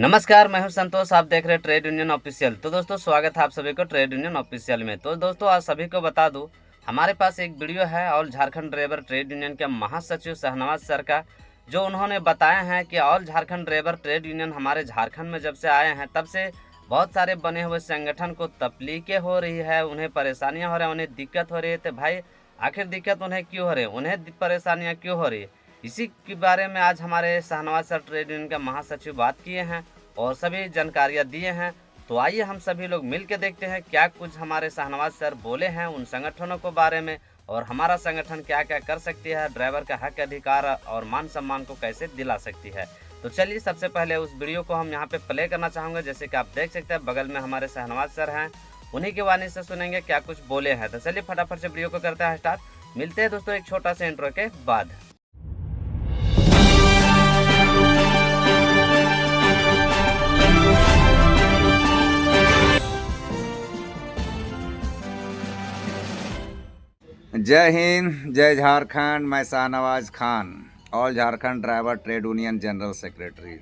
नमस्कार, मैं हूं संतोष। आप देख रहे हैं ट्रेड यूनियन ऑफिशियल। तो दोस्तों, स्वागत है आप सभी को ट्रेड यूनियन ऑफिशियल में। तो दोस्तों, आज सभी को बता दूं, हमारे पास एक वीडियो है all Jharkhand driver trade union के महासचिव शहनवाज सर का, जो उन्होंने बताया है कि all Jharkhand driver trade union हमारे झारखंड में जब से आए हैं तब से बहुत सारे बने हुए संगठन को तकलीफें हो रही है, उन्हें परेशानियाँ हो रही हैं, उन्हें दिक्कत हो रही है। तो भाई, आखिर दिक्कत उन्हें क्यों हो रही है, उन्हें परेशानियाँ क्यों हो रही है, इसी के बारे में आज हमारे शहनवाज सर ट्रेड यूनियन के महासचिव बात किए हैं और सभी जानकारियाँ दिए हैं। तो आइए हम सभी लोग मिल के देखते हैं क्या कुछ हमारे शहनवाज सर बोले हैं उन संगठनों के बारे में, और हमारा संगठन क्या क्या कर सकती है, ड्राइवर का हक अधिकार और मान सम्मान को कैसे दिला सकती है। तो चलिए, सबसे पहले उस वीडियो को हम यहाँ पे प्ले करना चाहूँगा। जैसे कि आप देख सकते हैं, बगल में हमारे शहनवाज सर हैं, उन्हीं की वाणी से सुनेंगे क्या कुछ बोले हैं। तो चलिए फटाफट से वीडियो को करते हैं स्टार्ट। मिलते हैं दोस्तों एक छोटा सा इंट्रो के बाद। जय हिंद, जय झारखंड। मैं Shahnawaz Khan, all Jharkhand driver trade union general secretary.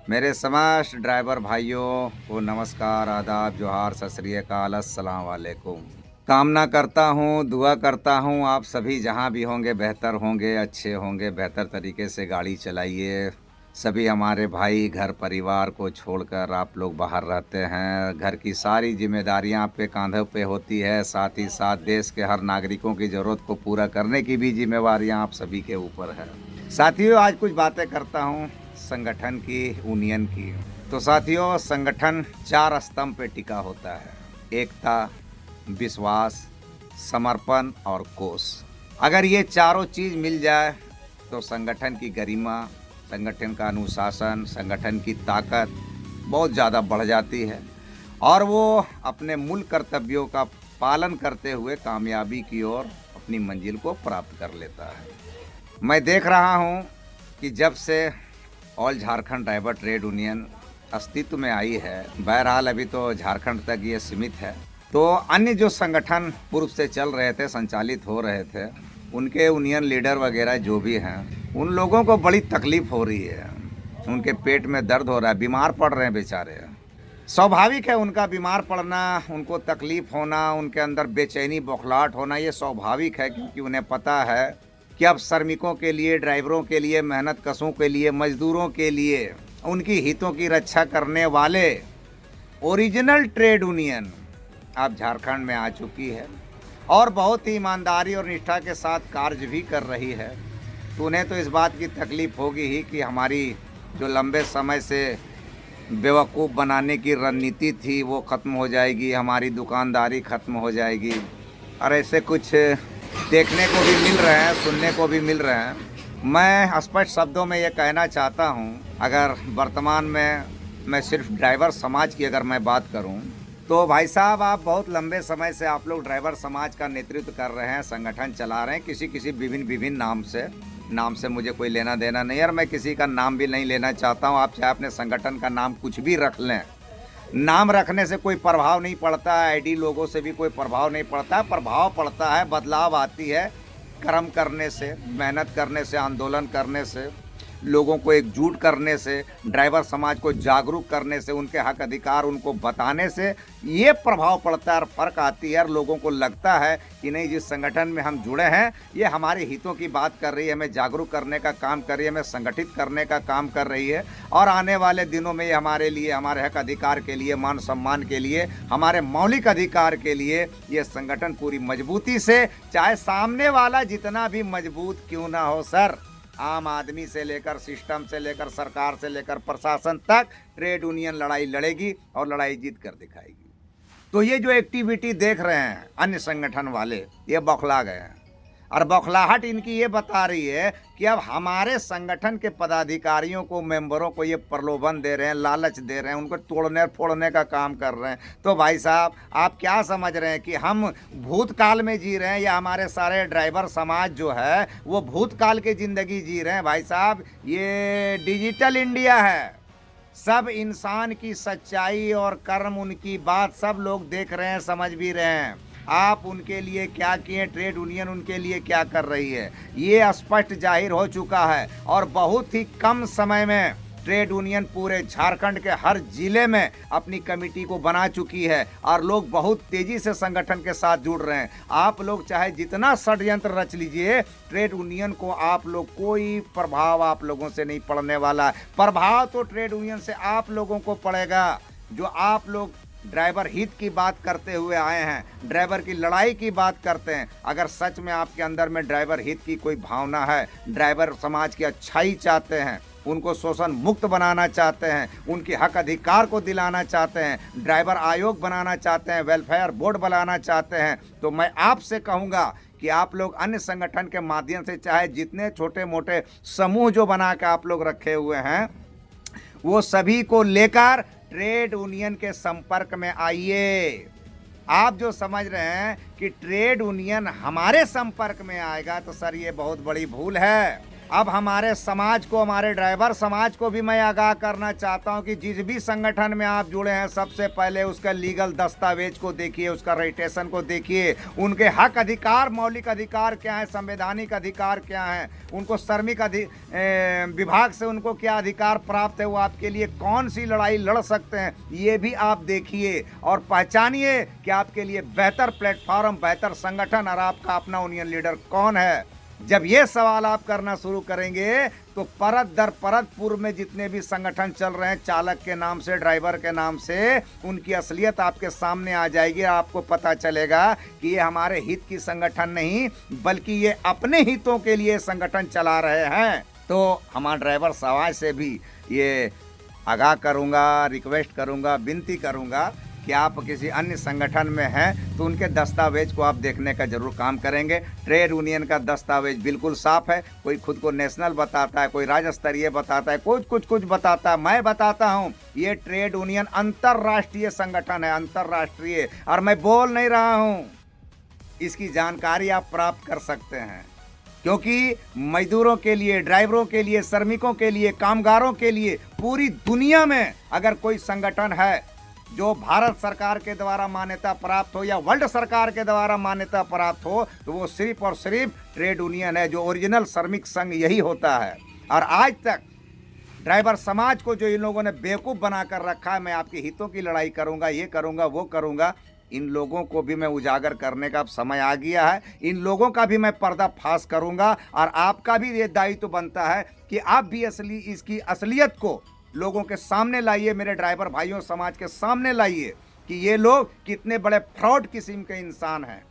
मेरे समस्त ड्राइवर भाइयों को नमस्कार, आदाब, जोहार, सत श्री अकाल, अस्सलाम वालेकुम। कामना करता हूँ, दुआ करता हूँ आप सभी जहाँ भी होंगे बेहतर होंगे, अच्छे होंगे, बेहतर तरीके से गाड़ी चलाइए। सभी हमारे भाई घर परिवार को छोड़कर आप लोग बाहर रहते हैं, घर की सारी जिम्मेदारियां आपके कांधों पे होती है, साथ ही साथ देश के हर नागरिकों की ज़रूरत को पूरा करने की भी जिम्मेवारियां आप सभी के ऊपर है। साथियों, आज कुछ बातें करता हूं संगठन की, यूनियन की। तो साथियों, संगठन 4 स्तंभ पे टिका होता है: एकता, विश्वास, समर्पण और कोष। अगर ये चारों चीज़ मिल जाए तो संगठन की गरिमा, संगठन का अनुशासन, संगठन की ताकत बहुत ज़्यादा बढ़ जाती है और वो अपने मूल कर्तव्यों का पालन करते हुए कामयाबी की ओर अपनी मंजिल को प्राप्त कर लेता है। मैं देख रहा हूँ कि जब से all Jharkhand driver trade union अस्तित्व में आई है, बहरहाल अभी तो झारखंड तक ये सीमित है, तो अन्य जो संगठन पूर्व से चल रहे थे, संचालित हो रहे थे, उनके यूनियन लीडर वगैरह जो भी हैं, उन लोगों को बड़ी तकलीफ़ हो रही है। उनके पेट में दर्द हो रहा है, बीमार पड़ रहे हैं बेचारे। स्वाभाविक है उनका बीमार पड़ना, उनको तकलीफ़ होना, उनके अंदर बेचैनी, बौखलाहट होना, ये स्वाभाविक है, क्योंकि उन्हें पता है कि अब श्रमिकों के लिए, ड्राइवरों के लिए, मेहनत कशों के लिए, मजदूरों के लिए, उनकी हितों की रक्षा करने वाले ओरिजिनल ट्रेड यूनियन अब झारखंड में आ चुकी है और बहुत ही ईमानदारी और निष्ठा के साथ कार्य भी कर रही है। तो उन्हें तो इस बात की तकलीफ़ होगी ही कि हमारी जो लंबे समय से बेवकूफ़ बनाने की रणनीति थी वो ख़त्म हो जाएगी, हमारी दुकानदारी ख़त्म हो जाएगी। और ऐसे कुछ देखने को भी मिल रहे हैं, सुनने को भी मिल रहे हैं। मैं स्पष्ट शब्दों में ये कहना चाहता हूँ, अगर वर्तमान में मैं सिर्फ ड्राइवर समाज की अगर मैं बात करूँ, तो भाई साहब, आप बहुत लंबे समय से आप लोग ड्राइवर समाज का नेतृत्व कर रहे हैं, संगठन चला रहे हैं, किसी विभिन्न नाम से मुझे कोई लेना देना नहीं, और मैं किसी का नाम भी नहीं लेना चाहता हूं। आप चाहे अपने संगठन का नाम कुछ भी रख लें, नाम रखने से कोई प्रभाव नहीं पड़ता है, आईडी लोगों से भी कोई प्रभाव नहीं पड़ता है। प्रभाव पड़ता है, बदलाव आती है कर्म करने से, मेहनत करने से, आंदोलन करने से, लोगों को एकजुट करने से, ड्राइवर समाज को जागरूक करने से, उनके हक अधिकार उनको बताने से ये प्रभाव पड़ता है और फ़र्क आती है। और लोगों को लगता है कि नहीं, जिस संगठन में हम जुड़े हैं ये हमारे हितों की बात कर रही है, हमें जागरूक करने का काम कर रही है, हमें संगठित करने का काम कर रही है, और आने वाले दिनों में ये हमारे लिए, हमारे हक अधिकार के लिए, मान सम्मान के लिए, हमारे मौलिक अधिकार के लिए ये संगठन पूरी मजबूती से, चाहे सामने वाला जितना भी मजबूत क्यों ना हो सर, आम आदमी से लेकर, सिस्टम से लेकर, सरकार से लेकर प्रशासन तक, ट्रेड यूनियन लड़ाई लड़ेगी और लड़ाई जीत कर दिखाएगी। तो ये जो एक्टिविटी देख रहे हैं अन्य संगठन वाले, ये बौखला गए हैं, और बौखलाहट इनकी ये बता रही है कि अब हमारे संगठन के पदाधिकारियों को, मेंबरों को ये प्रलोभन दे रहे हैं, लालच दे रहे हैं, उनको तोड़ने फोड़ने का काम कर रहे हैं। तो भाई साहब, आप क्या समझ रहे हैं कि हम भूतकाल में जी रहे हैं, या हमारे सारे ड्राइवर समाज जो है वो भूतकाल की ज़िंदगी जी रहे हैं? भाई साहब, ये डिजिटल इंडिया है। सब इंसान की सच्चाई और कर्म, उनकी बात सब लोग देख रहे हैं, समझ भी रहे हैं। आप उनके लिए क्या किए, ट्रेड यूनियन उनके लिए क्या कर रही है, ये स्पष्ट जाहिर हो चुका है। और बहुत ही कम समय में ट्रेड यूनियन पूरे झारखंड के हर जिले में अपनी कमेटी को बना चुकी है और लोग बहुत तेजी से संगठन के साथ जुड़ रहे हैं। आप लोग चाहे जितना षड्यंत्र रच लीजिए, ट्रेड यूनियन को आप लोग कोई प्रभाव आप लोगों से नहीं पड़ने वाला है। प्रभाव तो ट्रेड यूनियन से आप लोगों को पड़ेगा। जो आप लोग ड्राइवर हित की बात करते हुए आए हैं, ड्राइवर की लड़ाई की बात करते हैं, अगर सच में आपके अंदर में ड्राइवर हित की कोई भावना है, ड्राइवर समाज की अच्छाई चाहते हैं, उनको शोषण मुक्त बनाना चाहते हैं, उनके हक अधिकार को दिलाना चाहते हैं, ड्राइवर आयोग बनाना चाहते हैं, वेलफेयर बोर्ड बनाना चाहते हैं, तो मैं आपसे कहूँगा कि आप लोग अन्य संगठन के माध्यम से चाहे जितने छोटे मोटे समूह जो बना के आप लोग रखे हुए हैं, वो सभी को लेकर ट्रेड यूनियन के संपर्क में आइए। आप जो समझ रहे हैं कि ट्रेड यूनियन हमारे संपर्क में आएगा, तो सर ये बहुत बड़ी भूल है। अब हमारे समाज को, हमारे ड्राइवर समाज को भी मैं आगाह करना चाहता हूं कि जिस भी संगठन में आप जुड़े हैं, सबसे पहले उसका लीगल दस्तावेज को देखिए, उसका रजिस्ट्रेशन को देखिए, उनके हक अधिकार, मौलिक अधिकार क्या है, संवैधानिक अधिकार क्या है, उनको श्रमिक विभाग से उनको क्या अधिकार प्राप्त है, वो आपके लिए कौन सी लड़ाई लड़ सकते हैं, ये भी आप देखिए और पहचानिए कि आपके लिए बेहतर प्लेटफॉर्म, बेहतर संगठन और आपका अपना यूनियन लीडर कौन है। जब ये सवाल आप करना शुरू करेंगे तो परत दर परत पूर्व में जितने भी संगठन चल रहे हैं, चालक के नाम से, ड्राइवर के नाम से, उनकी असलियत आपके सामने आ जाएगी। आपको पता चलेगा कि ये हमारे हित की संगठन नहीं, बल्कि ये अपने हितों के लिए संगठन चला रहे हैं। तो हमारे ड्राइवर समाज से भी ये आगाह करूँगा, रिक्वेस्ट करूँगा, विनती करूँगा कि आप किसी अन्य संगठन में हैं तो उनके दस्तावेज को आप देखने का जरूर काम करेंगे। ट्रेड यूनियन का दस्तावेज बिल्कुल साफ है। कोई खुद को नेशनल बताता है, कोई राज्य स्तरीय बताता है, कुछ बताता है। मैं बताता हूँ ये ट्रेड यूनियन अंतर्राष्ट्रीय संगठन है, अंतर्राष्ट्रीय। और मैं बोल नहीं रहा हूँ, इसकी जानकारी आप प्राप्त कर सकते हैं, क्योंकि मजदूरों के लिए, ड्राइवरों के लिए, श्रमिकों के लिए, कामगारों के लिए पूरी दुनिया में अगर कोई संगठन है जो भारत सरकार के द्वारा मान्यता प्राप्त हो या वर्ल्ड सरकार के द्वारा मान्यता प्राप्त हो, तो वो सिर्फ और सिर्फ ट्रेड यूनियन है, जो ओरिजिनल श्रमिक संघ यही होता है। और आज तक ड्राइवर समाज को जो इन लोगों ने बेवकूफ़ बना कर रखा है, मैं आपके हितों की लड़ाई करूंगा, ये करूंगा, वो करूंगा, इन लोगों को भी मैं उजागर करने का अब समय आ गया है। इन लोगों का भी मैं पर्दाफाश करूंगा और आपका भी ये दायित्व बनता है कि आप भी इसकी असलियत को लोगों के सामने लाइए, मेरे ड्राइवर भाइयों समाज के सामने लाइए कि ये लोग कितने बड़े फ्रॉड किस्म के इंसान हैं।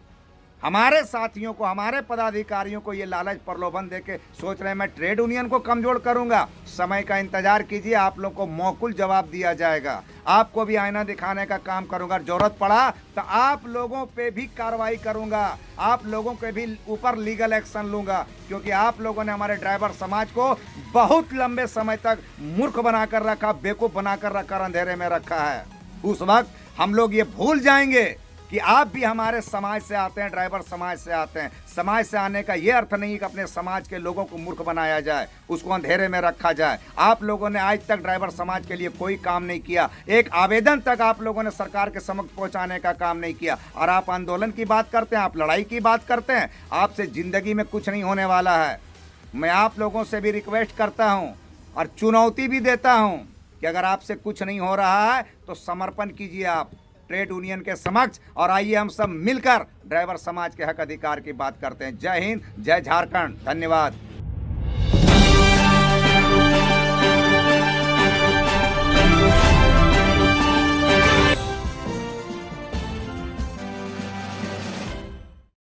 हमारे साथियों को, हमारे पदाधिकारियों को ये लालच प्रलोभन देके सोच रहे हैं मैं ट्रेड यूनियन को कमजोर करूंगा। समय का इंतजार कीजिए, आप लोग को मौकुल जवाब दिया जाएगा। आपको भी आईना दिखाने का काम करूंगा, जरूरत पड़ा तो आप लोगों पे भी कार्रवाई करूंगा, आप लोगों के भी ऊपर लीगल एक्शन लूंगा, क्योंकि आप लोगों ने हमारे ड्राइवर समाज को बहुत लंबे समय तक मूर्ख बनाकर रखा, बेवकूफ़ बनाकर रखा, अंधेरे में रखा है। उस वक्त हम लोग ये भूल जाएंगे कि आप भी हमारे समाज से आते हैं, ड्राइवर समाज से आते हैं। समाज से आने का ये अर्थ नहीं कि अपने समाज के लोगों को मूर्ख बनाया जाए, उसको अंधेरे में रखा जाए। आप लोगों ने आज तक ड्राइवर समाज के लिए कोई काम नहीं किया, एक आवेदन तक आप लोगों ने सरकार के समक्ष पहुंचाने का काम नहीं किया, और आप आंदोलन की बात करते हैं, आप लड़ाई की बात करते हैं। आपसे जिंदगी में कुछ नहीं होने वाला है। मैं आप लोगों से भी रिक्वेस्ट करता हूँ और चुनौती भी देता हूँ कि अगर आपसे कुछ नहीं हो रहा है तो समर्पण कीजिए आप ट्रेड यूनियन के समक्ष, और आइए हम सब मिलकर ड्राइवर समाज के हक अधिकार की बात करते हैं। जय हिंद, जय झारखंड, धन्यवाद।